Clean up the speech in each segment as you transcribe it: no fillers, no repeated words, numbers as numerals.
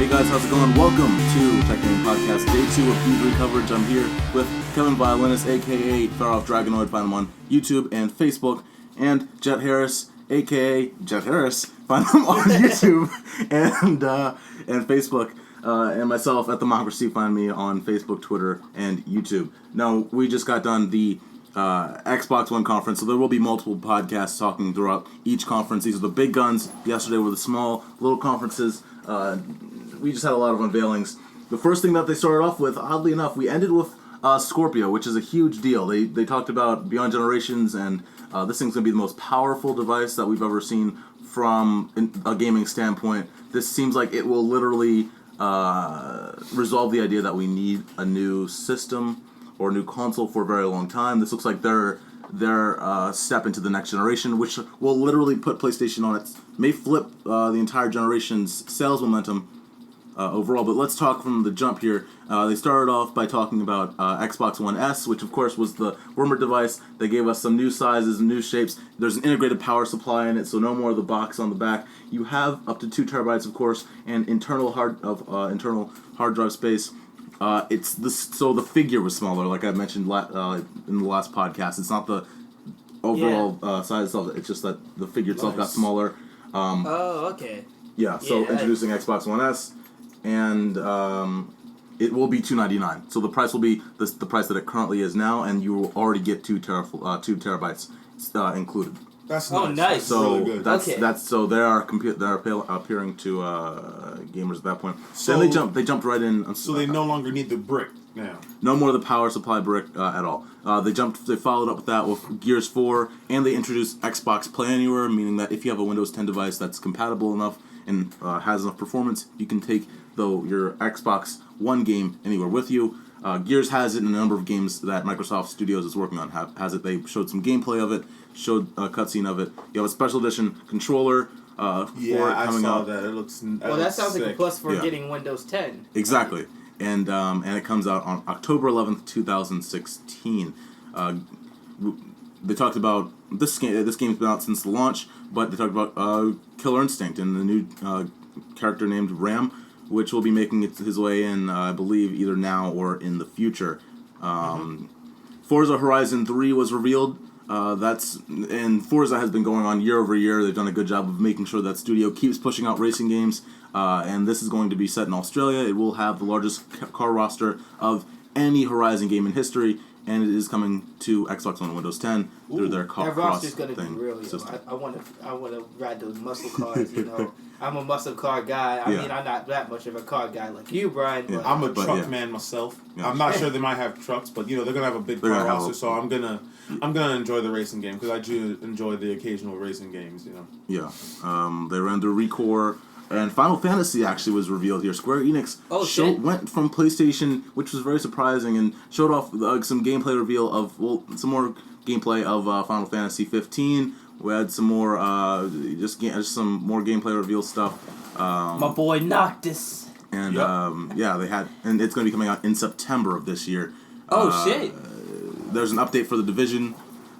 Hey guys, how's it going? Welcome to Tech Game Podcast, Day 2 of E3 coverage. I'm here with Kevin Violinist, aka phiroth dragonoid, find him on YouTube and Facebook, and Jet Harris, aka Jet Harris, find him on YouTube and Facebook, and myself, athemocracy, find me on Facebook, Twitter, and YouTube. Now, we just got done the Xbox One conference, so there will be multiple podcasts talking throughout each conference. These are the big guns. Yesterday were the small, little conferences. We just had a lot of unveilings. The first thing that they started off with, oddly enough, we ended with Scorpio, which is a huge deal. They talked about Beyond Generations, and this thing's going to be the most powerful device that we've ever seen from a gaming standpoint. This seems like it will literally resolve the idea that we need a new system or a new console for a very long time. This looks like their step into the next generation, which will literally put PlayStation on its, may flip the entire generation's sales momentum overall. But let's talk from the jump here. They started off by talking about Xbox One S, which of course was the rumored device. They gave us some new sizes and new shapes. There's an integrated power supply in it, so no more of the box on the back. You have up to 2 terabytes, of course, and internal hard drive space. So the figure was smaller, like I mentioned in the last podcast. It's not the overall size itself. It's just that the figure itself got smaller. Okay. Yeah. So introducing Xbox One S, and it will be $299. So the price will be the price that it currently is now, and you will already get 2 terabytes included. That's nice. Oh, nice. So really good. that's so they are appearing to gamers at that point. So then they jumped right in. So they no longer need the brick now. No more of the power supply brick at all. They followed up with that with Gears 4, and they introduced Xbox Play Anywhere, meaning that if you have a Windows 10 device that's compatible enough and has enough performance, you can take your Xbox One game anywhere with you. Gears has it in a number of games that Microsoft Studios is working on. Has it? They showed some gameplay of it, showed a cutscene of it. You have a special edition controller for it coming out. That. It looks. That sounds sick. like a plus for getting Windows 10. Exactly, and it comes out on October 11th, 2016. They talked about this game. This game's been out since the launch, but they talked about Killer Instinct and the new character named Ram, which will be making his way in, I believe, either now or in the future. Forza Horizon 3 was revealed. And Forza has been going on year over year. They've done a good job of making sure that studio keeps pushing out racing games. And this is going to be set in Australia. It will have the largest car roster of any Horizon game in history, and it is coming to Xbox One and Windows 10 through their cross thing system. I want to ride those muscle cars. I'm a muscle car guy. I mean, I'm not that much of a car guy like you, Brian. Yeah. I'm a truck man myself. Yeah. I'm not sure they might have trucks, but they're gonna have a big car roster. So I'm gonna enjoy the racing game because I do enjoy the occasional racing games. Yeah. They ran through ReCore. And Final Fantasy actually was revealed here. Square Enix went from PlayStation, which was very surprising, and showed off some gameplay reveal of some more gameplay of Final Fantasy 15. We had some more just some more gameplay reveal stuff. My boy Noctis. And they had, and it's going to be coming out in September of this year. Shit! There's an update for The Division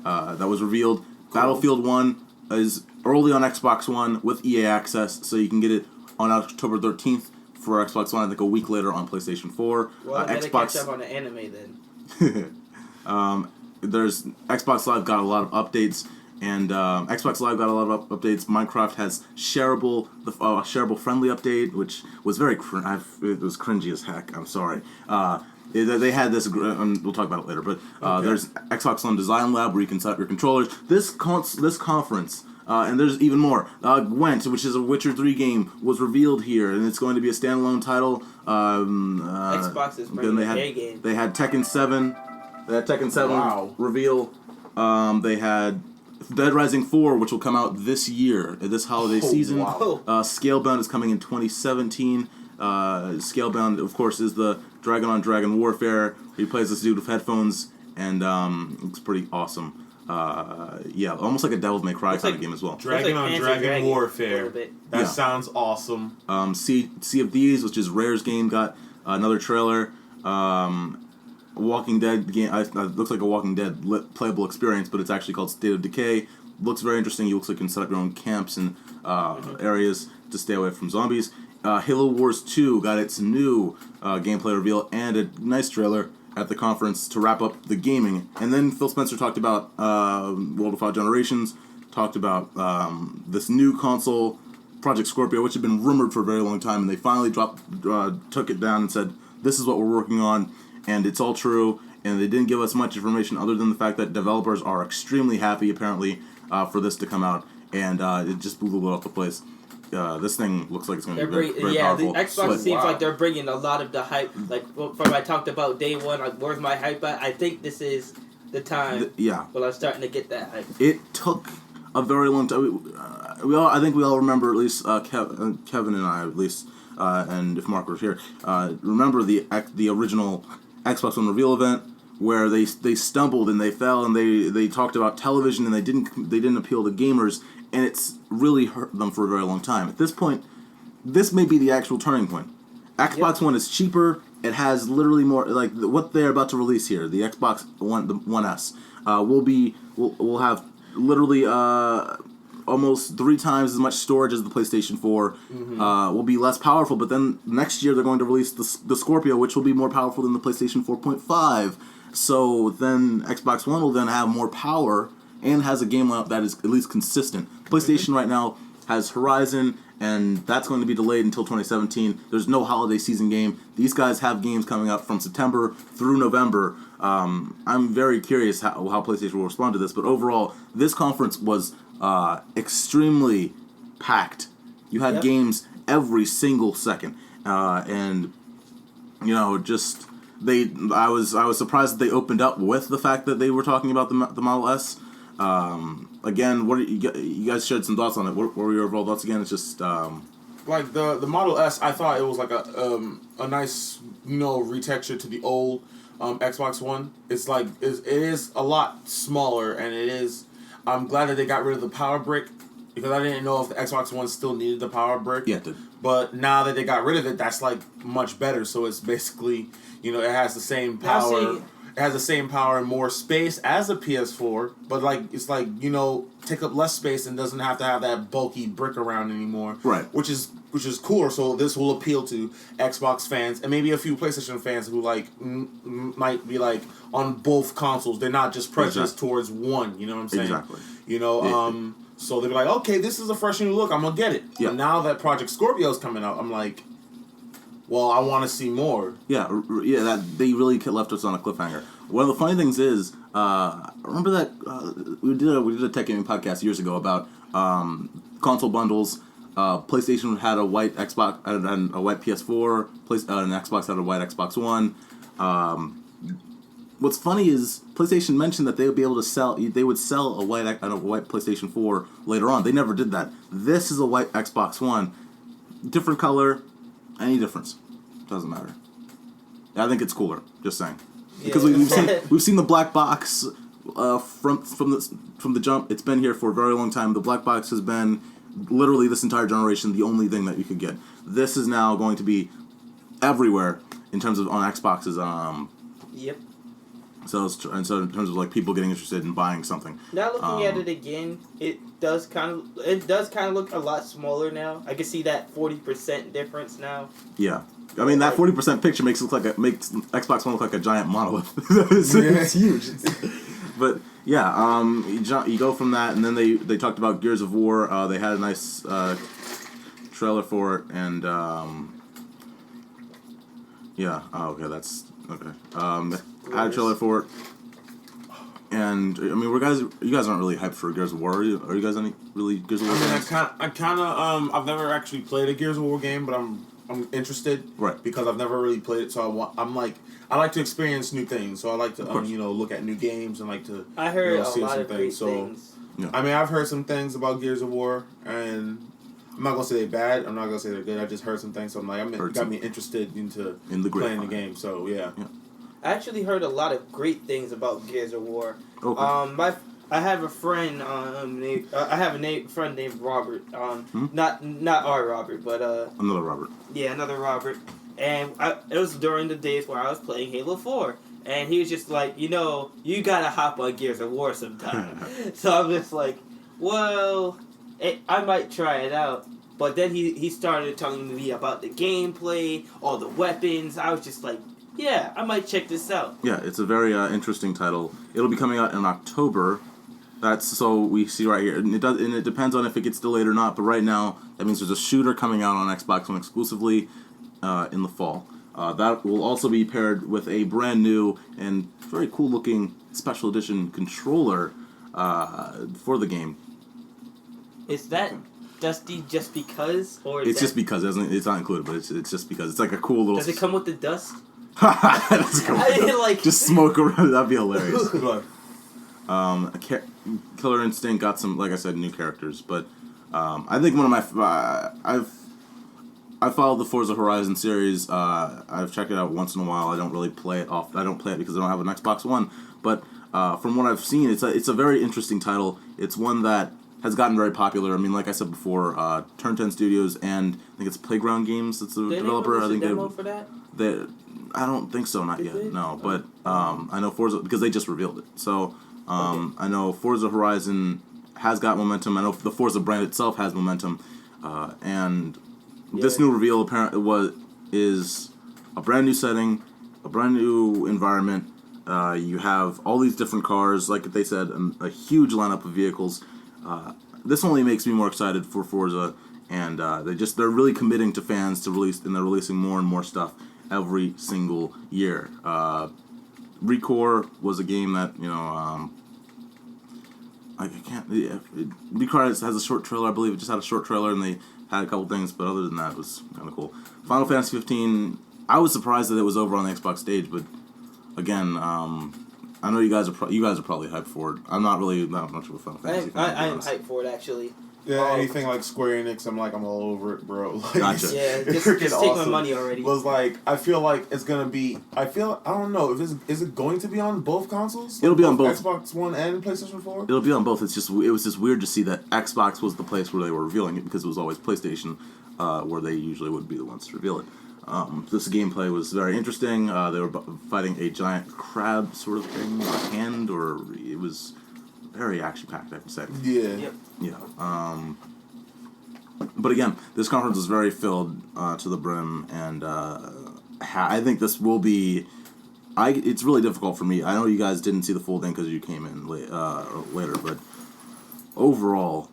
that was revealed. Cool. Battlefield 1 is early on Xbox One with EA access, so you can get it on October 13th for Xbox One. I think a week later on PlayStation 4. Well, better catch up on the anime then. There's Xbox Live got a lot of updates, and Xbox Live got a lot of updates. Minecraft has shareable friendly update, which was very it was cringy as heck. I'm sorry. They had this, and we'll talk about it later, but there's Xbox One Design Lab where you can set up your controllers. This conference, and there's even more. Gwent, which is a Witcher 3 game, was revealed here, and it's going to be a standalone title. Xbox is bringing a game. They had Tekken 7. They had Tekken 7 reveal. They had Dead Rising 4, which will come out this year, this holiday season. Wow. Scalebound is coming in 2017. Scalebound, of course, is the Dragon on Dragon Warfare. He plays this dude with headphones, and it's pretty awesome. Almost like a Devil May Cry kind of game as well. Dragon on Dragon Warfare. That sounds awesome. Sea of Thieves, which is Rare's game, got another trailer. Walking Dead game. Looks like a Walking Dead playable experience, but it's actually called State of Decay. Looks very interesting. You looks like you can set up your own camps and areas to stay away from zombies. Halo Wars 2 got its new gameplay reveal and a nice trailer at the conference to wrap up the gaming. And then Phil Spencer talked about World of 5 Generations, talked about this new console, Project Scorpio, which had been rumored for a very long time, and they finally took it down and said, this is what we're working on, and it's all true. And they didn't give us much information other than the fact that developers are extremely happy, apparently, for this to come out, and it just blew the lid off the place. This thing looks like it's going to be very powerful. The Xbox seems like they're bringing a lot of the hype. Like from I talked about day one, like where's my hype at? I think this is the time. Well, I'm starting to get that hype. It took a very long time. I think we all remember, at least Kevin and I, at least, and if Mark was here, remember the original Xbox One reveal event where they stumbled and they fell and they talked about television and they didn't appeal to gamers. And it's really hurt them for a very long time. At this point, this may be the actual turning point. Xbox One is cheaper. It has literally more, like what they're about to release here. The Xbox One, the One S, will have literally almost 3 times as much storage as the PlayStation 4. Will be less powerful. But then next year they're going to release the Scorpio, which will be more powerful than the PlayStation 4.5. So then Xbox One will then have more power and has a game lineup that is at least consistent. PlayStation right now has Horizon, and that's going to be delayed until 2017. There's no holiday season game. These guys have games coming up from September through November. I'm very curious how PlayStation will respond to this, but overall, this conference was extremely packed. You had games every single second, and just I was surprised that they opened up with the fact that they were talking about the Model S. Again, what you guys shared some thoughts on it. What were your overall thoughts again? It's just like the Model S. I thought it was like a nice retexture to the old Xbox One. It's like it is a lot smaller, and it is. I'm glad that they got rid of the power brick because I didn't know if the Xbox One still needed the power brick. Yeah, it did. But now that they got rid of it, that's like much better. So it's basically it has the same power. It has the same power and more space as a PS4, but it's take up less space and doesn't have to have that bulky brick around anymore. Right. Which is cooler. So this will appeal to Xbox fans and maybe a few PlayStation fans who might be on both consoles. They're not just prejudiced towards one. You know what I'm saying? Exactly. So they'll be like, okay, this is a fresh new look. I'm gonna get it. Yeah. But now that Project Scorpio is coming out, I'm like, well, I want to see more. Yeah, that they really left us on a cliffhanger. One of the funny things is, remember that we did a tech gaming podcast years ago about console bundles. PlayStation had a white Xbox and a white PS4. And Xbox had a white Xbox One. What's funny is PlayStation mentioned that they would be able to sell. They would sell a white PlayStation 4 later on. They never did that. This is a white Xbox One, different color. Any difference? Doesn't matter. I think it's cooler. Just saying. Because we've seen the black box from the jump. It's been here for a very long time. The black box has been literally this entire generation the only thing that you could get. This is now going to be everywhere in terms of on Xboxes. Yep. So in terms of people getting interested in buying something. Now looking at it again, it does kind of look a lot smaller now. I can see that 40% difference now. Yeah, I mean that 40% picture makes Xbox One look like a giant monolith. It's huge. But yeah, you go from that, and then they talked about Gears of War. They had a nice trailer for it, and yeah. Oh, okay, that's okay. Had a trailer for it, and I mean, you guys aren't really hyped for Gears of War. Are you guys any really Gears of War fans? I kind of I've never actually played a Gears of War game, but I'm interested, right? Because I've never really played it, so I like to experience new things. So I like to look at new games and like to I heard see a lot some of things. So things. Yeah. I mean, I've heard some things about Gears of War, and I'm not gonna say they're bad. I'm not gonna say they're good. I just heard some things, so I'm like, got me interested in playing the game. So yeah. I actually heard a lot of great things about Gears of War. Okay. I have a friend. I have a friend named Robert. Not our Robert, but another Robert. Yeah, another Robert. And it was during the days where I was playing Halo 4, and he was just like, you gotta hop on Gears of War sometime. So I'm just like, well, I might try it out. But then he started telling me about the gameplay, all the weapons. I was just like, yeah, I might check this out. Yeah, it's a very interesting title. It'll be coming out in October. That's so we see right here, and it depends on if it gets delayed or not. But right now, that means there's a shooter coming out on Xbox One exclusively in the fall. That will also be paired with a brand new and very cool looking special edition controller for the game. Is that dusty just because, or it's just because it's not included, but it's just because it's like a cool little. Does it come with the dust? Does it come with the dust? Like just smoke around. That'd be hilarious. Killer Instinct got some, like I said, new characters, but I think one of my I've followed the Forza Horizon series. I've checked it out once in a while. I don't really play it off. I don't play it because I don't have an Xbox One. But from what I've seen, it's a very interesting title. It's one that has gotten very popular. I mean, like I said before, Turn 10 Studios and I think it's Playground Games. That's the developer. I think demo for that. I don't think so. Not yet. No, but I know Forza because they just revealed it. So. I know Forza Horizon has got momentum. I know the Forza brand itself has momentum, and this new reveal apparently is a brand new setting, a brand new environment. You have all these different cars, like they said, a huge lineup of vehicles. This only makes me more excited for Forza, and they're really committing to fans to release, and they're releasing more and more stuff every single year. Recore was a game that, I can't. Yeah, Recore has a short trailer, I believe. It just had a short trailer, and they had a couple things, but other than that, it was kind of cool. Final Fantasy 15. I was surprised that it was over on the Xbox stage, but again, I know you guys are probably hyped for it. I'm not really that much of a Final Fantasy fan. I am hyped for it actually. Yeah, anything like Square Enix, I'm all over it, bro. Like, gotcha. Yeah, just take my money already. Was like, I feel like it's gonna be. I don't know. Is it going to be on both consoles? It'll be on both. Xbox One and PlayStation 4. It'll be on both. It was just weird to see that Xbox was the place where they were revealing it because it was always PlayStation, where they usually would be the ones to reveal it. This gameplay was very interesting. They were fighting a giant crab sort of thing, or it was very action-packed, I have to say. Yeah. Yep. Yeah. But again, this conference was very filled to the brim, and I think this will be. It's really difficult for me. I know you guys didn't see the full thing because you came in later, but overall,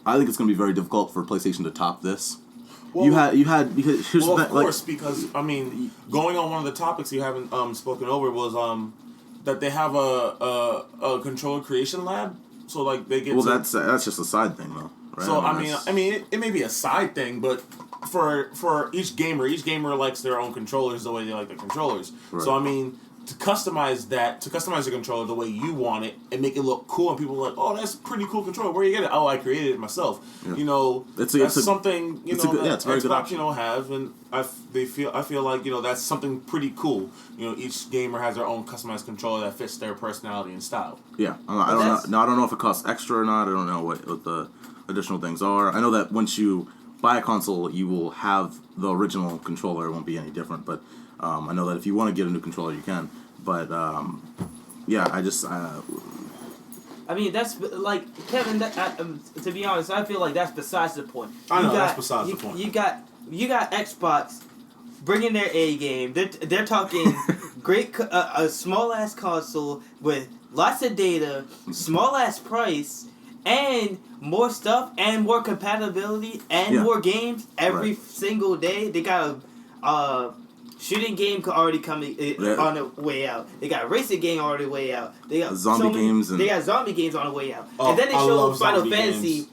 I think it's going to be very difficult for PlayStation to top this. Well, you had because here's well, the of course, because I mean, going on one of the topics you haven't spoken over was that they have a controller creation lab, so like they get. Well, that's just a side thing though. Right? So I mean, it may be a side thing, but for each gamer likes their own controllers the way they like their controllers. Right. So I mean, to customize the controller the way you want it and make it look cool, and people are like, oh, that's a pretty cool controller. Where you get it? Oh, I created it myself. Yeah. That's something it's very good option. Have, and I feel like that's something pretty cool. Each gamer has their own customized controller that fits their personality and style. Yeah, I don't know if it costs extra or not. I don't know what the additional things are. I know that once you buy a console, you will have the original controller. It won't be any different, but I know that if you want to get a new controller, you can. But yeah, I mean, that's like Kevin. To be honest, I feel like that's besides the point. I know that's besides the point. You got Xbox bringing their A game. They're talking great a small ass console with lots of data, small ass price, and more stuff and more compatibility and more games every single day. They got a shooting game already coming on the way out. They got a racing game already way out. They got zombie games. They got zombie games on the way out. And then they show Final Fantasy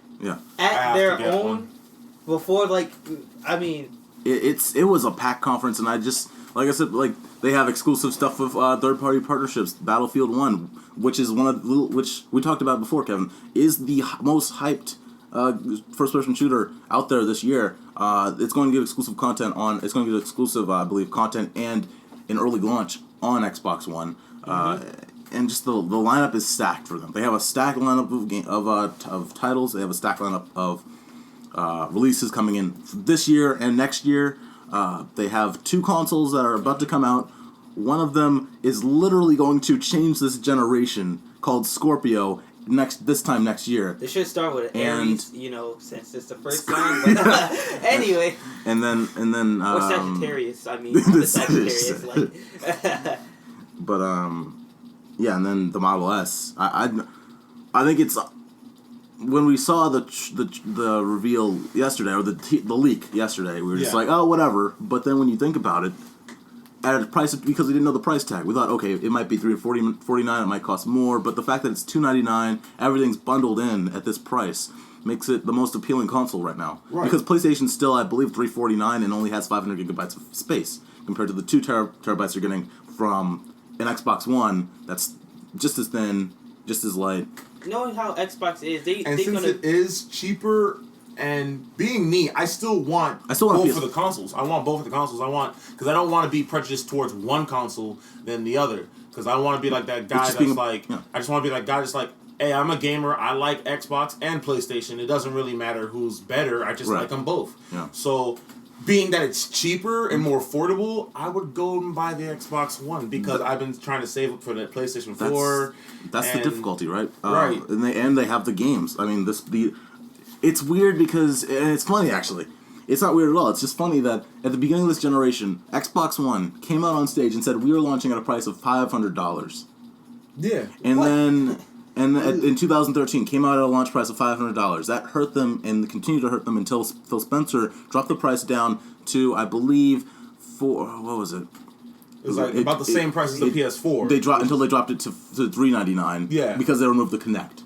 at their own before, like, I mean... It was a packed conference, and I just, like I said, like, they have exclusive stuff with third-party partnerships. Battlefield 1, which is which we talked about before, Kevin, is the most hyped first-person shooter out there this year. It's going to get exclusive content it's going to get exclusive, I believe, content and an early launch on Xbox One. And just the lineup is stacked for them. They have a stacked lineup of titles. They have a stacked lineup of releases coming in this year and next year. They have 2 consoles that are about to come out. One of them is literally going to change this generation, called Scorpio, this time next year. They should start with an And- Aries, since it's the first sign. But anyway. And then Or Sagittarius, I mean. The Sagittarius, like. But yeah, and then the Model S. I think it's when we saw the reveal yesterday, or the leak yesterday, we were just like, oh, whatever. But then when you think about it, at a price because we didn't know the price tag, we thought, okay, it might be $349, it might cost more. But the fact that it's $299, everything's bundled in at this price, makes it the most appealing console right now. Right. Because PlayStation's still, I believe, $349 and only has 500 gigabytes of space compared to the 2 terabytes you're getting from an Xbox One that's just as thin, just as light. Knowing how Xbox is, since it is cheaper, and being me, I still want both of the consoles. I want both of the consoles. Because I don't want to be prejudiced towards one console than the other. Because I want to be like that guy I just want to be that guy that's like, hey, I'm a gamer. I like Xbox and PlayStation. It doesn't really matter who's better. I just like them both. Yeah. So, being that it's cheaper and more affordable, I would go and buy the Xbox One because I've been trying to save up for the PlayStation 4. That's the difficulty, right? Right. And they have the games. I mean, it's weird because, and it's funny actually. It's not weird at all. It's just funny that at the beginning of this generation, Xbox One came out on stage and said we were launching at a price of $500. Yeah. And in 2013 came out at a launch price of $500. That hurt them and continued to hurt them until Phil Spencer dropped the price down to, I believe, what was it? It was like about the same price as the PS4. They dropped it to $399. Yeah. Because they removed the Kinect.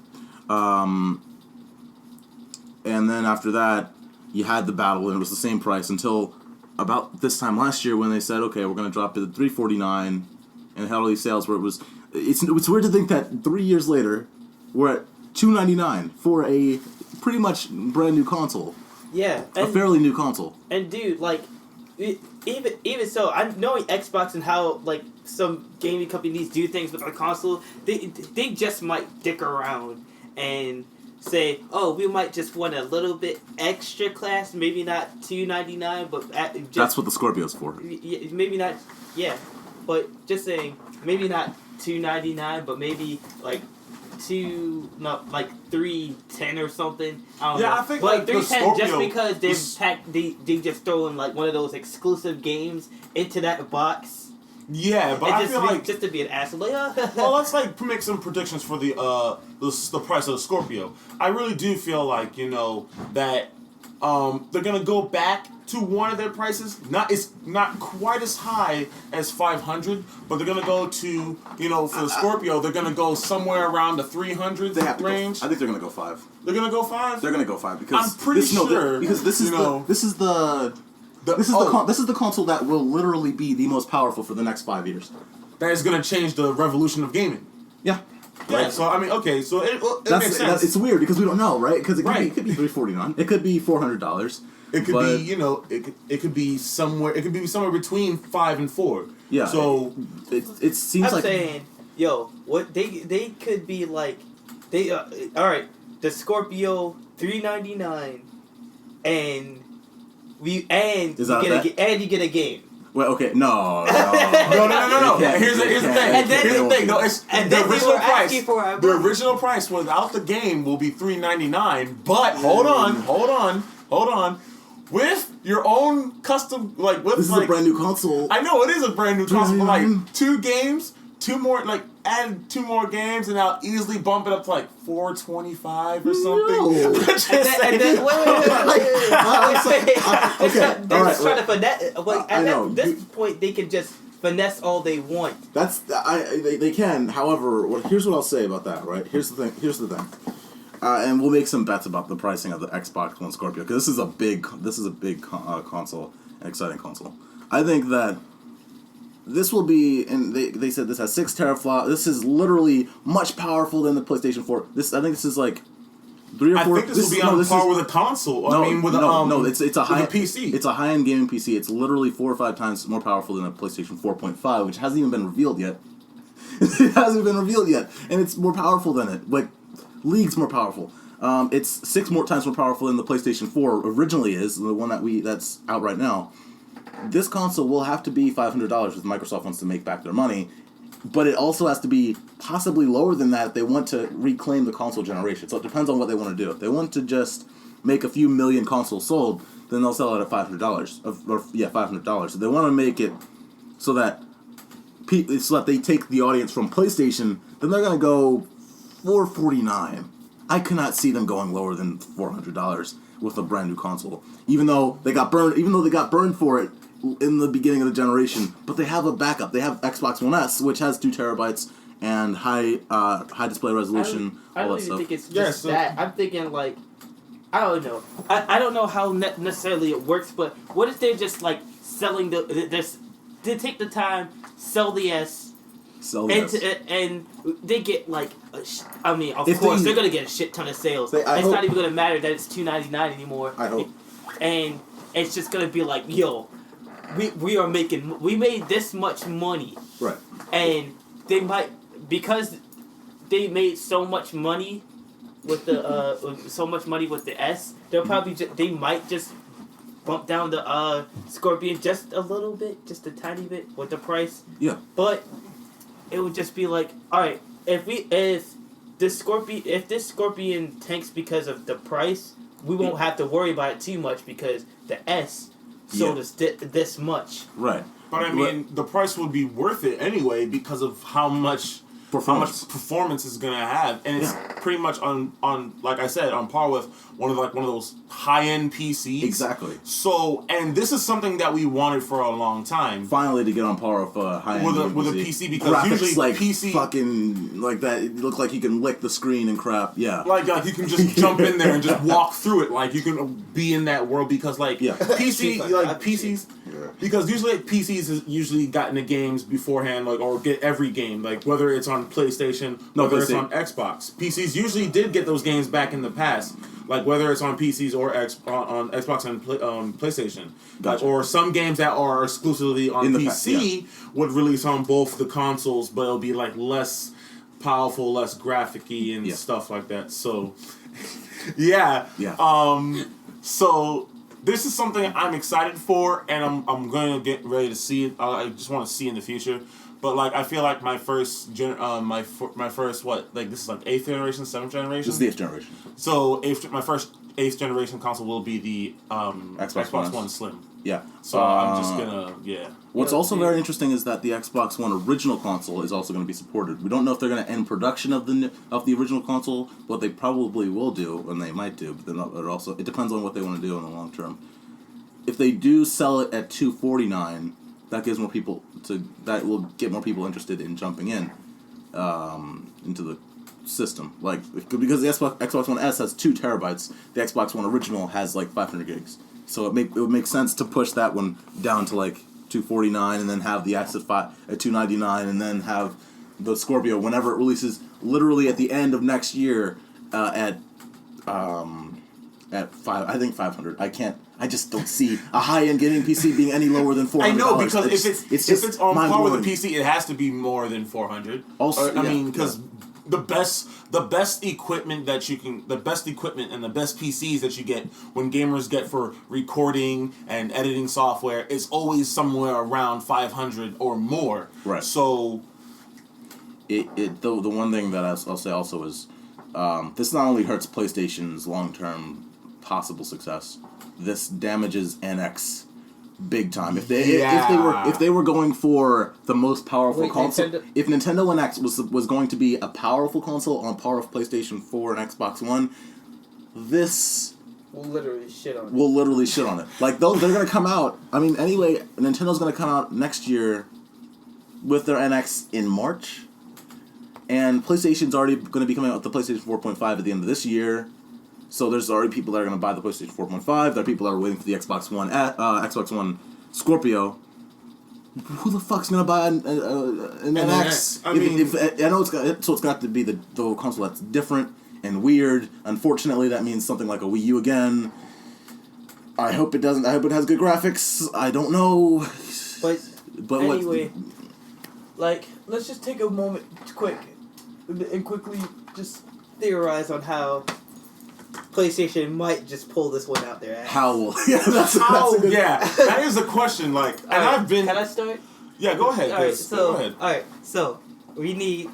And then after that, you had the battle, and it was the same price until about this time last year when they said, okay, we're going to drop it to $349, and had all these sales where it was... It's weird to think that 3 years later, we're at $299 for a pretty much brand new console. Yeah. A fairly new console. And dude, like, even so, I'm knowing Xbox and how, like, some gaming companies do things with their console, they just might dick around and say, oh, we might just want a little bit extra class, maybe not $299, but that's what the Scorpio's for. Maybe not, yeah, but just saying, maybe not $299, but maybe like $310 or something. I don't know. I think but like $310 just because they just throw in like one of those exclusive games into that box. Yeah, but I feel like just to be an asshole. Like, well, let's like make some predictions for the price of the Scorpio. I really do feel like that they're gonna go back to one of their prices. It's not quite as high as $500, but they're gonna go to for the Scorpio they're gonna go somewhere around the $300 range. I think they're gonna go $5. They're gonna go $5. They're gonna go $5 because I'm pretty sure because this is the console that will literally be the most powerful for the next 5 years. That is gonna change the revolution of gaming. Yeah. Right. So I mean, okay. So it makes sense. It's weird because we don't know, right? Because it could be $349. It could be $400. It could be it could be somewhere. It could be somewhere between 5 and 4. Yeah. So it seems I'm like saying, what they could be like, they all right. The Scorpio $399, and you get a game. Well, okay, no. No. Here's the thing. Here's the thing. No, it's the original price. The original price without the game will be $399. But hold on. With your own custom, with this is a brand new console. I know it is a brand new console. But like 2 games, 2 more, add 2 more games, and I'll easily bump it up to $425 or something. No. Wait. They're just trying to finesse. At this point, they can just finesse all they want. They can. However, here's what I'll say about that. Right? Here's the thing. And we'll make some bets about the pricing of the Xbox One Scorpio because this is a big console, an exciting console. I think that this will be, and they said this has 6 teraflops. This is literally much powerful than the PlayStation 4. I think this is like 3 or 4. I think this will be on par with a console. It's a high PC. It's a high-end gaming PC. It's literally 4 or 5 times more powerful than a PlayStation 4.5, which hasn't even been revealed yet. And it's more powerful than it. Leagues more powerful. It's 6 more times more powerful than the PlayStation 4 originally is, the one that's out right now. This console will have to be $500 if Microsoft wants to make back their money, but it also has to be possibly lower than that if they want to reclaim the console generation. So it depends on what they want to do. If they want to just make a few million consoles sold, then they'll sell it at $500. $500. If they want to make it so that they take the audience from PlayStation, then they're gonna go $449. I cannot see them going lower than $400 with a brand new console. Even though they got burned for it in the beginning of the generation, but they have a backup. They have Xbox One S, which has 2 terabytes and high display resolution. I don't even think it's just that. I'm thinking like, I don't know. I don't know how necessarily it works, but what if they're just like selling they take the time, sell the S, and they get like, of course they're gonna get a shit ton of sales. It's not even gonna matter that it's $2.99 anymore. I hope. And it's just gonna be like, yo, we made this much money, right? And they might, because they made so much money with the S, they'll probably they might just bump down the Scorpion just a little bit, just a tiny bit with the price. Yeah. But it would just be like, all right, if this Scorpion tanks because of the price, we won't have to worry about it too much because the S sold us this much. Right. But I mean, the price would be worth it anyway because of how much performance is gonna have, and it's pretty much on like I said, on par with one of those high end PCs. Exactly. So, and this is something that we wanted for a long time. Finally, to get on par with high end with a PC, because graphics usually like PC fucking like that. It looks like you can lick the screen and crap. Yeah. Like you can just jump in there and just walk through it. Like you can be in that world because PCs. Yeah. Because usually PCs has usually gotten the games beforehand, or get every game, whether it's on PlayStation, whether it's on Xbox. PCs usually did get those games back in the past, whether it's on PCs or on Xbox and PlayStation. Gotcha. Or some games that are exclusively on PC would release on both the consoles, but it'll be less powerful, less graphic-y and stuff like that. So, yeah. So this is something I'm excited for, and I'm going to get ready to see it. I just want to see in the future. But I feel like my first this is 8th generation, 7th generation. This is the 8th generation. So my first 8th generation console will be the Xbox One Slim. Yeah. So I'm just gonna What's also very interesting is that the Xbox One original console is also going to be supported. We don't know if they're going to end production of the original console, but they probably will do, and they might do. But it depends on what they want to do in the long term. If they do sell it at $249, that gives more people that will get more people interested in jumping in into the system. Because the Xbox One S has 2 terabytes, the Xbox One original has 500 gigs. So it would make sense to push that one down to $249, and then have the S at $299, and then have the Scorpio whenever it releases, literally at the end of next year, at I think 500. I just don't see a high-end gaming PC being any lower than $400. I know, because if it's on par with the PC, it has to be more than $400. Also, because the best equipment and the best PCs that you get when gamers get for recording and editing software is always somewhere around $500 or more. Right. So, the one thing that I'll say also is, this not only hurts PlayStation's long-term possible success, this damages NX big time. If they were going for the most powerful console, if Nintendo NX was going to be a powerful console on par with PlayStation 4 and Xbox One, this we'll literally shit on it. They're going to come out. Anyway, Nintendo's going to come out next year with their NX in March, and PlayStation's already going to be coming out with the PlayStation 4.5 at the end of this year. So there's already people that are going to buy the PlayStation 4.5. There are people that are waiting for the Xbox One Scorpio. Who the fuck's going to buy an NX? I know it's got to be the console that's different and weird. Unfortunately, that means something like a Wii U again. I hope it doesn't. I hope it has good graphics. I don't know. But anyway, let's just take a moment and quickly just theorize on how PlayStation might just pull this one out their ass. That is the question. Can I start? Yeah, go ahead. Go ahead. So We need.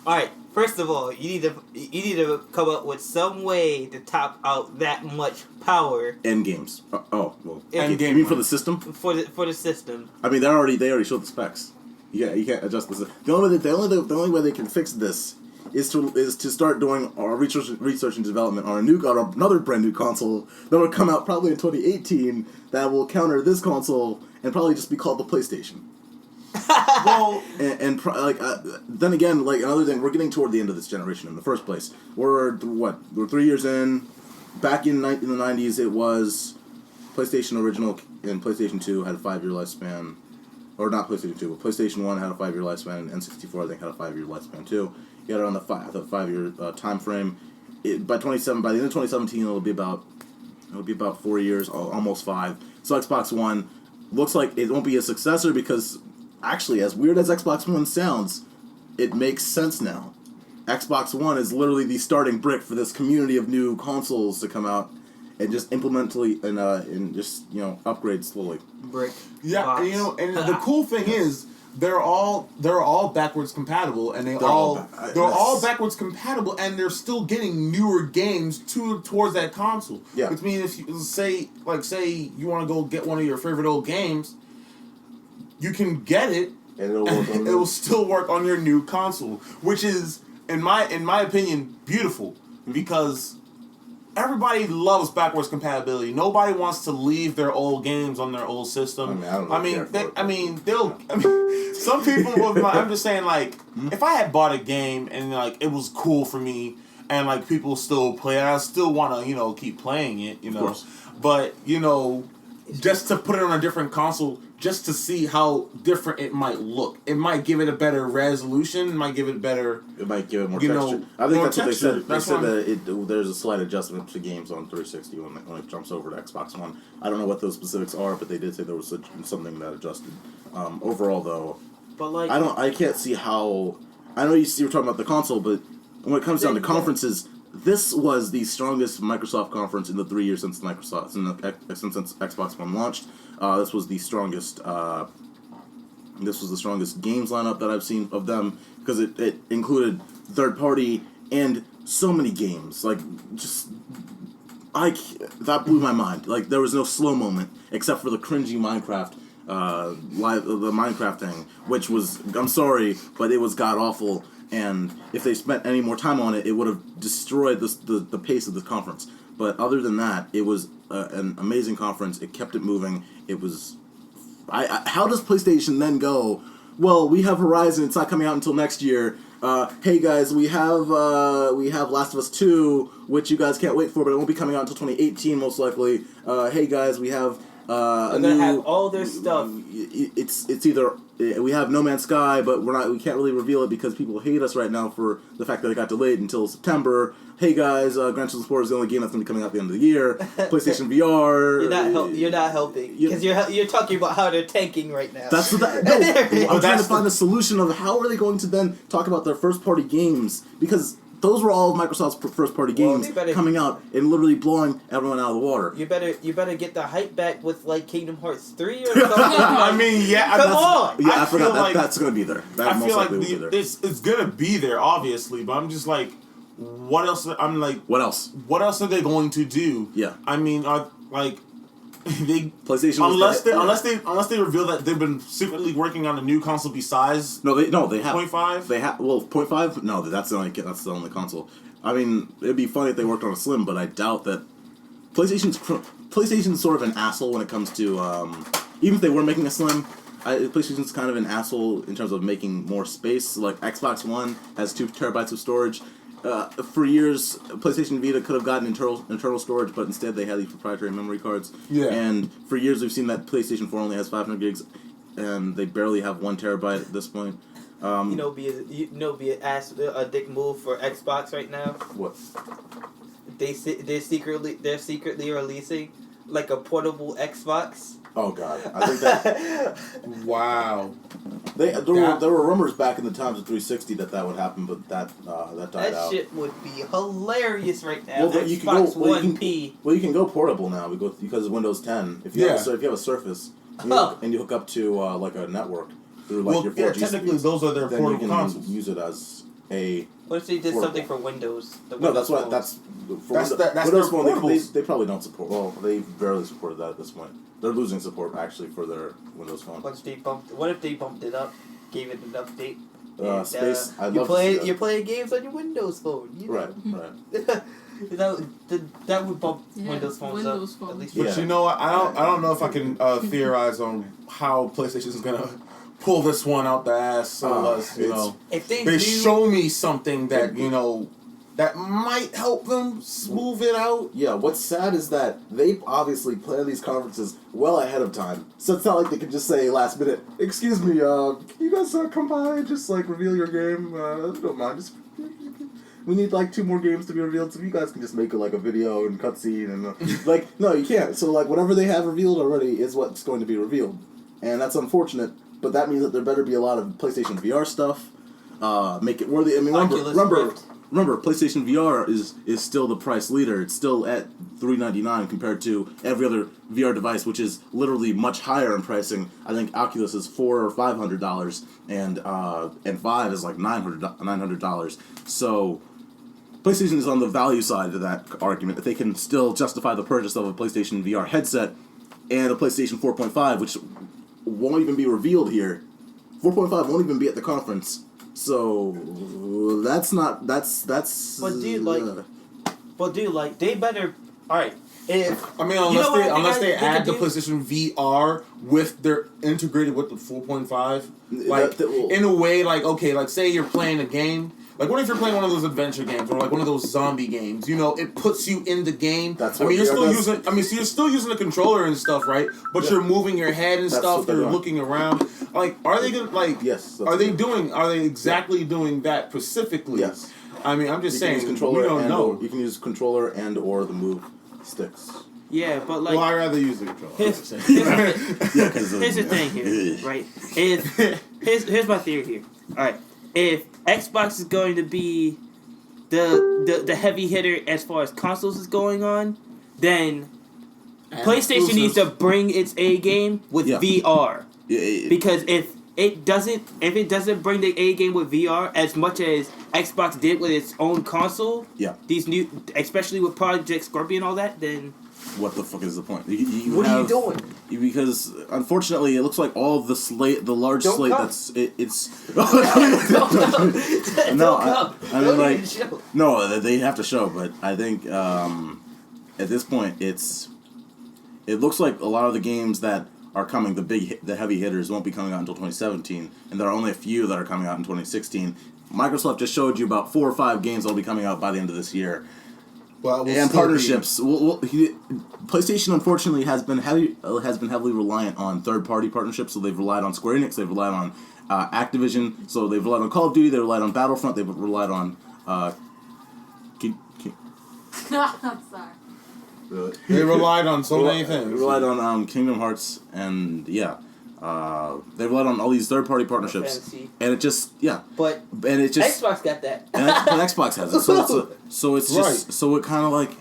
All right. First of all, you need to come up with some way to top out that much power. End games. Well. End You mean for the system? For the system. I mean, they already showed the specs. You can't adjust this. The only way they can fix this is to start doing our research and development on another brand new console that will come out probably in 2018 that will counter this console and probably just be called the PlayStation. Well, then again, like another thing, we're getting toward the end of this generation in the first place. We're 3 years in. Back in the 90s, it was PlayStation Original and PlayStation 2 had a 5-year lifespan. Or not PlayStation 2, but PlayStation 1 had a 5-year lifespan, and N64 I think had a 5-year lifespan too. You got it on the 5-year time frame. By the end of 2017, it'll be about 4 years, almost 5. So Xbox One looks like it won't be a successor because, actually, as weird as Xbox One sounds, it makes sense now. Xbox One is literally the starting brick for this community of new consoles to come out and just implementally and just upgrade slowly. Brick. Yeah, box. and the cool thing is they're all backwards compatible, and they're all backwards compatible, and they're still getting newer games towards that console. Yeah. Which means if you say you want to go get one of your favorite old games, you can get it, And it will still work on your new console, which is in my opinion beautiful because everybody loves backwards compatibility. Nobody wants to leave their old games on their old system. Some people will. I'm just saying, like, if I had bought a game and like it was cool for me, and like people still play it, I still want to keep playing it, Of course. But just to put it on a different console, just to see how different it might look. It might give it a better resolution. It might give it more texture. I think that's what they said. They That's said that there's a slight adjustment to games on 360 when it jumps over to Xbox One. I don't know what those specifics are, but they did say there was something that adjusted. Overall, though, But like, I can't see how. I know you were talking about the console, but when it comes down to conferences, this was the strongest Microsoft conference in the 3 years since Xbox One launched. This was the strongest. This was the strongest games lineup that I've seen of them because it included third party and so many games. Like that blew my mind. Like there was no slow moment except for the cringy Minecraft the Minecraft thing, which was, I'm sorry, but it was god awful. And if they spent any more time on it, it would have destroyed the pace of the conference. But other than that, it was an amazing conference. It kept it moving. It was... how does PlayStation then go, well, we have Horizon, it's not coming out until next year. Hey guys, we have Last of Us 2, which you guys can't wait for, but it won't be coming out until 2018 most likely. Hey guys, we have... They're gonna have all their stuff. It's either we have No Man's Sky, but we can't really reveal it because people hate us right now for the fact that it got delayed until September. Hey guys, Gran Turismo 4 is the only game that's going to be coming out at the end of the year. PlayStation VR. You're not helping because you're talking about how they're tanking right now. That's what I'm trying to find a solution of how are they going to then talk about their first party games, because those were all of Microsoft's first-party games coming out and literally blowing everyone out of the water. You better get the hype back with like Kingdom Hearts 3 or something. I mean, yeah, come on. Yeah, I forgot that's going to be there. That most likely will be there. It's going to be there, obviously, but I'm just like, what else? I'm like, what else? What else are they going to do? Yeah, I mean, they PlayStation unless they reveal that they've been secretly working on a new console besides they have 0.5. They have 0.5. No, that's the only console. I mean, it'd be funny if they worked on a Slim, but I doubt that. PlayStation's sort of an asshole when it comes to even if they were making a Slim. PlayStation's kind of an asshole in terms of making more space. Like Xbox One has 2 terabytes of storage. For years, PlayStation Vita could have gotten internal storage, but instead they had these proprietary memory cards. Yeah. And for years we've seen that PlayStation 4 only has 500 gigs, and they barely have 1 terabyte at this point. Be a dick move for Xbox right now. What? They're secretly releasing like a portable Xbox. Oh God, I think that. Wow. There were rumors back in the times of 360 that would happen, but that died out. That shit would be hilarious right now. Well, but you can go portable now because of Windows 10. If you have a Surface and you hook up to like a network, through like your 4G technically speeds, those are their then you portable can consoles. use it as a. What if they did portable. something for Windows? No, that's what. phones? That's That's Windows their Phone. portables. They probably don't support. Well, they barely supported that at this point. They're losing support actually for their Windows Phone. What if they bumped it up, gave it an update? Space. I You love play. to see You're playing games on your Windows phone. You know? Right. that would bump Windows phones Windows up. phones. At least. But Yeah. you know what? I don't know if I can theorize on how PlayStation is gonna pull this one out the ass unless If they they do, show me something that that might help them smooth it out. Yeah, what's sad is that they obviously plan these conferences well ahead of time. So it's not like they can just say last minute, "Excuse me, can you guys come by and just like reveal your game? Don't mind. Just we need like 2 more games to be revealed, so you guys can just make like a video and cutscene and like no, you can't. So like whatever they have revealed already is what's going to be revealed, and that's unfortunate. But that means that there better be a lot of PlayStation VR stuff. Make it worthy. I mean, remember, PlayStation VR is still the price leader. It's still at $399 compared to every other VR device, which is literally much higher in pricing. I think Oculus is $400 or $500, and Vive is like $900. So PlayStation is on the value side of that argument. That they can still justify the purchase of a PlayStation VR headset and a PlayStation 4.5, which won't even be revealed here. 4.5 won't even be at the conference. So that's. But dude, like they better. All right, if unless they add the could do? PlayStation VR with their integrated with the 4.5, like That will- in a way, like say you're playing a game. Like, what if you're playing one of those adventure games or like one of those zombie games? It puts you in the game. That's you're what still VR using. So you're still using the controller and stuff, right? But you're moving your head and That's stuff. what they're You're doing. looking around. Like, are they gonna like? Yes. Are they exactly doing that specifically? Yes. I mean, I'm just saying. Can use controller we don't and know. Or, you can use controller and or the move sticks. Yeah, but like. Well, I'd rather use the controller. Here's the thing here, right? Here's my theory here. All right, if Xbox is going to be the heavy hitter as far as consoles is going on, then PlayStation needs to bring its A game with VR. Because if it doesn't bring the A game with VR as much as Xbox did with its own console, these new, especially with Project Scorpion and all that, then what the fuck is the point? What are you doing? Because unfortunately, it looks like all of the large Don't slate come. it's. Don't come. I mean, like, no, they have to show, but I think at this point it looks like a lot of the games that are coming, the heavy hitters won't be coming out until 2017, and there are only a few that are coming out in 2016. Microsoft just showed you about 4 or 5 games that'll be coming out by the end of this year. Well, and partnerships. PlayStation unfortunately has been heavily reliant on third-party partnerships. So they've relied on Square Enix, they've relied on Activision. So they've relied on Call of Duty, they relied on Battlefront, they've relied on. Sorry. They relied on so many things. They relied on Kingdom Hearts, and they relied on all these third-party partnerships, Fantasy. and it just But and it just Xbox got that. but Xbox has it, so it's just so it kind of like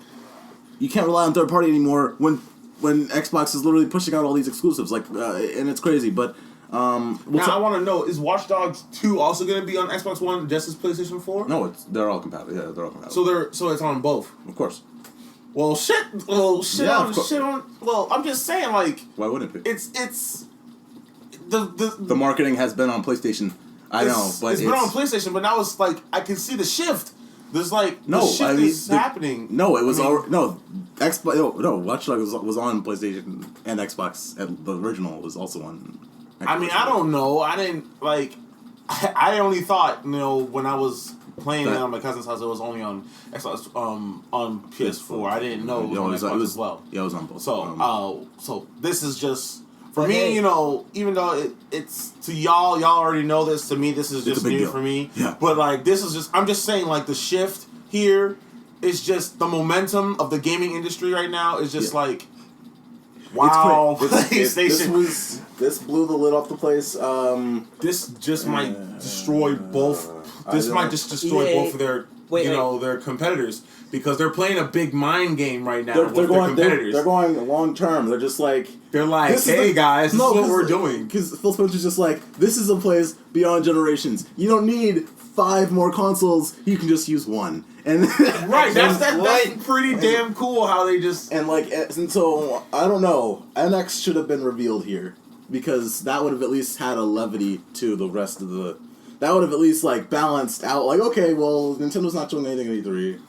you can't rely on third-party anymore when Xbox is literally pushing out all these exclusives, and it's crazy. But now I want to know: is Watch Dogs 2 also going to be on Xbox One just as PlayStation 4? No, they're all compatible. Yeah, they're all compatible. So it's on both. Of course. Well, shit. Yeah, Shit on. Well, I'm just saying, like, why wouldn't it be? It's the marketing has been on PlayStation. I know, but it's been on PlayStation, but now it's like I can see the shift. There's like is happening. No, it was Xbox. No, Watch Dogs was on PlayStation and Xbox, and the original was also on. Xbox. I mean, I don't know. I didn't like. I only thought when I was playing it on my cousin's house, it was only on Xbox on PS4. I didn't know it was on Xbox as well. Yeah, it was on both. So this is just for me. Even though it's to y'all already know this. To me, this is just new for me. Yeah. But like this is just I'm just saying like the shift here is just the momentum of the gaming industry right now is just like. Wow, PlayStation. This blew the lid off the place. This just might destroy both. This might just destroy both of their their competitors because they're playing a big mind game right now They're with their going. competitors. They're going long term. They're just like. They're like, hey guys, this is what we're doing. Because Phil Spencer's just like, this is a place beyond generations. You don't need 5 more consoles. You can just use one. And right, that's pretty damn cool how they just and so I don't know. NX should have been revealed here because that would have at least had a levity to the rest of the. That would have at least like balanced out. Like, okay, well, Nintendo's not showing anything at E3,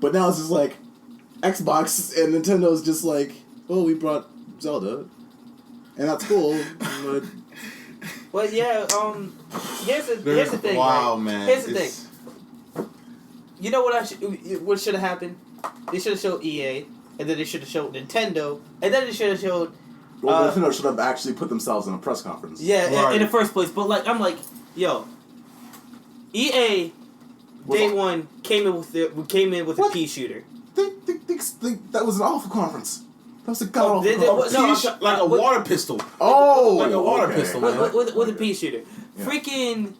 but now it's just like Xbox and Nintendo's just like, well, we brought Zelda. And that's cool, but... Well, yeah, here's the thing, wow, right? man. Here's the thing. You know what should have happened? They should have showed EA, and then they should have showed Nintendo, and then they should have showed... Well, Nintendo should have actually put themselves in a press conference. Yeah, right. in the first place. But, like, I'm like, yo, EA, day one, came in with a pea shooter. That was an awful conference. That was a god-awful conference. Like a water pistol. Oh! Like a water pistol. With a pea shooter. Yeah. Freaking,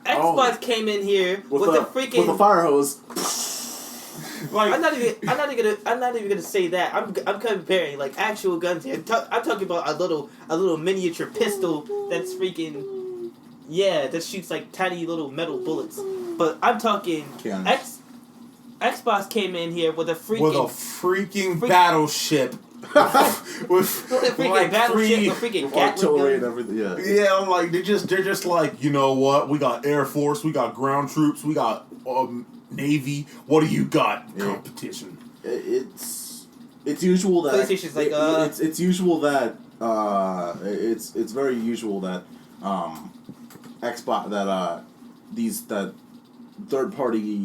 Xbox came in here with a fire hose. Like, I'm not even gonna say that. I'm comparing like actual guns here. I'm talking about a little miniature pistol that's freaking that shoots like tiny little metal bullets. But I'm talking Xbox came in here with a freaking battleship. with a freaking battleship, a freaking artillery and Gatling gun. everything. Yeah, I'm like they're just like, you know what? We got Air Force, we got ground troops, we got Navy. What do you got? Yeah. Competition. It's usual that PlayStation's like it's usual that it's very usual that Xbox that third party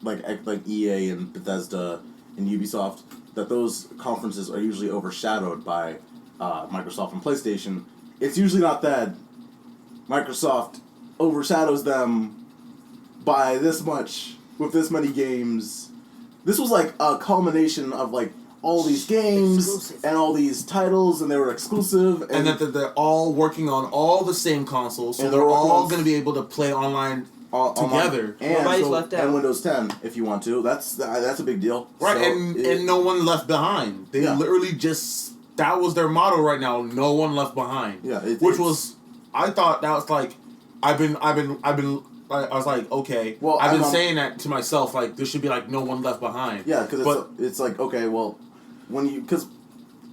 like EA and Bethesda and Ubisoft, that those conferences are usually overshadowed by Microsoft and PlayStation. It's usually not that Microsoft overshadows them by this much with this many games. This was like a culmination of like all these games and all these titles, and they were exclusive, and that they're all working on all the same consoles, so they're all going to be able to play online together. And Windows 10 if you want to. That's a big deal. Right, so and no one left behind. They literally just, that was their motto right now, no one left behind. Yeah, I thought that was like, I was like, okay, well, I've been saying that to myself, like, there should be like no one left behind. Yeah, because it's like, okay, well, because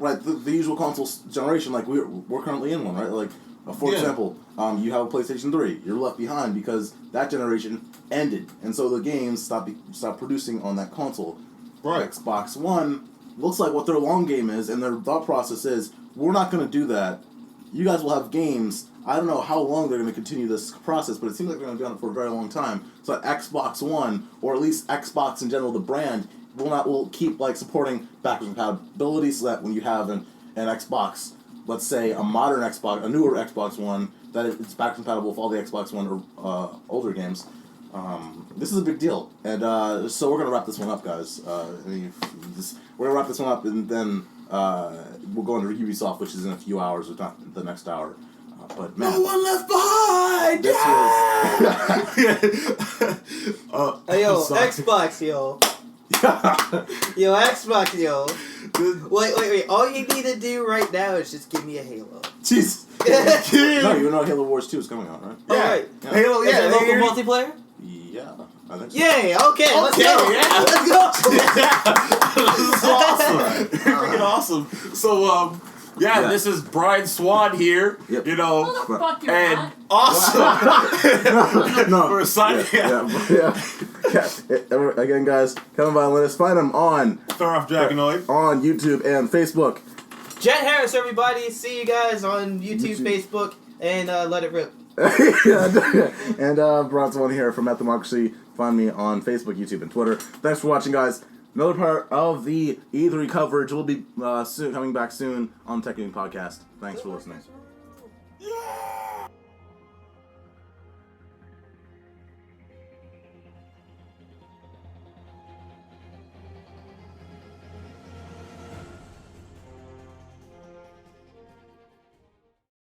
the usual console generation, like we're currently in one, right? Like, for example, you have a PlayStation 3. You're left behind because that generation ended, and so the games stopped producing on that console. Right. Xbox One looks like what their long game is, and their thought process is, we're not going to do that. You guys will have games. I don't know how long they're going to continue this process, but it seems like they're going to be on it for a very long time. So that Xbox One, or at least Xbox in general, the brand, will keep like supporting backwards compatibility, so that when you have an Xbox, let's say a modern Xbox, a newer Xbox One, that it's backwards compatible with all the Xbox One or older games. This is a big deal, and so we're gonna wrap this one up, guys. We're gonna wrap this one up, and then we'll go into Ubisoft, which is in a few hours, or not the next hour. But man, no one left behind. This was. Hey yo, Xbox, yo. Yo, Xbox, yo. Wait. All you need to do right now is just give me a Halo. Jeez. No, you know Halo Wars 2 is coming out, right? Yeah. Right. Halo, is it local multiplayer? Yeah, I think so. Yay, okay, let's go. Yeah. Let's go. This is awesome. Freaking awesome. So, this is Bryan Swan here. Yep. You know, Motherfucker, and man. awesome. No. For signing. Again, guys, Kevin Violinist. Find him on Phiroth Dragonoid on YouTube and Facebook. Jet Harris, everybody. See you guys on YouTube. Facebook, and let it rip. And Bryan Swan here from Athemocracy. Find me on Facebook, YouTube, and Twitter. Thanks for watching, guys. Another part of the E3 coverage will be coming back soon on Tech Gaming Podcast. Thanks for listening. Yeah!